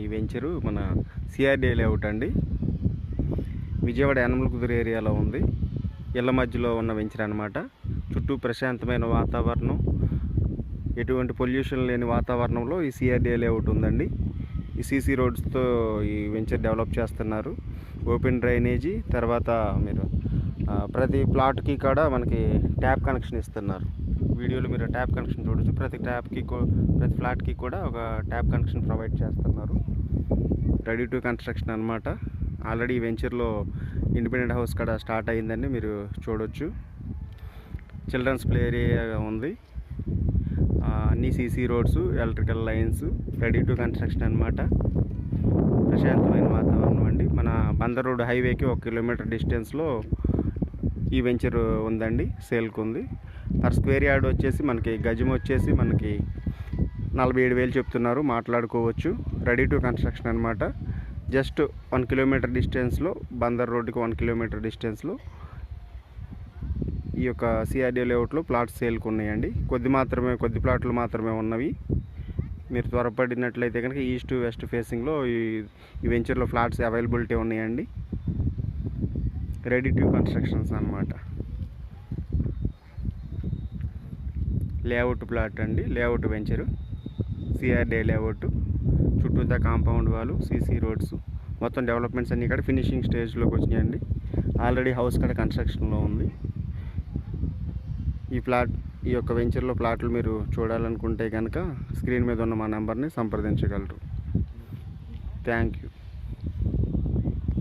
ఈ వెంచరు మన CRD layout అండి. విజయవాడ యనమల కుదురు ఏరియాలో ఉంది. ఇళ్ళ మధ్యలో ఉన్న వెంచర్ అనమాట. చుట్టూ ప్రశాంతమైన వాతావరణం, ఎటువంటి పొల్యూషన్ లేని వాతావరణంలో ఈ సిఆర్డీ లేఅవుట్ ఉందండి. ఈ సీసీ రోడ్స్తో ఈ వెంచర్ డెవలప్ చేస్తున్నారు. ఓపెన్ డ్రైనేజీ, తర్వాత మీరు ప్రతి ప్లాట్కి కూడా మనకి ట్యాప్ కనెక్షన్ ఇస్తున్నారు. వీడియోలో మీరు ట్యాప్ కనెక్షన్ చూడొచ్చు. ప్రతి ఫ్లాట్కి కూడా ఒక ట్యాప్ కనెక్షన్ ప్రొవైడ్ చేస్తున్నారు. రెడీ టు కన్స్ట్రక్షన్ అనమాట. ఆల్రెడీ ఈ వెంచర్లో ఇండిపెండెంట్ హౌస్ కూడా స్టార్ట్ అయ్యిందండి, మీరు చూడొచ్చు. చిల్డ్రన్స్ ప్లే ఏరియా ఉంది. అన్ని CC roads, electrical lines, ready to construction అనమాట. ప్రశాంతమైన వాతావరణం అండి. మన బందర్ రోడ్ హైవేకి 1 కిలోమీటర్ డిస్టెన్స్లో ఈ వెంచర్ ఉందండి, సేల్కి ఉంది. పర్ స్క్వేర్ యార్డ్ వచ్చేసి మనకి గజం వచ్చేసి మనకి 47,000 చెప్తున్నారు, మాట్లాడుకోవచ్చు. రెడీ టు కన్స్ట్రక్షన్ అనమాట. జస్ట్ 1 కిలోమీటర్ డిస్టెన్స్లో, బందర్ రోడ్డుకి 1 కిలోమీటర్ డిస్టెన్స్లో ఈ యొక్క సిఆర్డీ లేఅవుట్లో ప్లాట్స్ సేల్కి ఉన్నాయండి. కొద్ది ప్లాట్లు మాత్రమే ఉన్నవి. మీరు త్వరపడినట్లయితే కనుక ఈస్ట్ వెస్ట్ ఫేసింగ్లో ఈ వెంచర్లో ఫ్లాట్స్ అవైలబిలిటీ ఉన్నాయండి. రెడీ టు కన్స్ట్రక్షన్స్ అనమాట. లేఅవుట్ ప్లాట్ అండి, లేఅవుట్ వెంచరు సిఆర్డీ లేఅవుట్. చుట్టూతా కాంపౌండ్ వాళ్ళు, సీసీ రోడ్స్, మొత్తం డెవలప్మెంట్స్ అన్నీ కూడా ఫినిషింగ్ స్టేజ్లోకి వచ్చినాయండి. ఆల్రెడీ హౌస్ కూడా కన్స్ట్రక్షన్లో ఉంది. ఈ యొక్క వెంచర్లో ప్లాట్లు మీరు చూడాలనుకుంటే కనుక స్క్రీన్ మీద ఉన్న మా నెంబర్ని సంప్రదించగలరు. Thank you.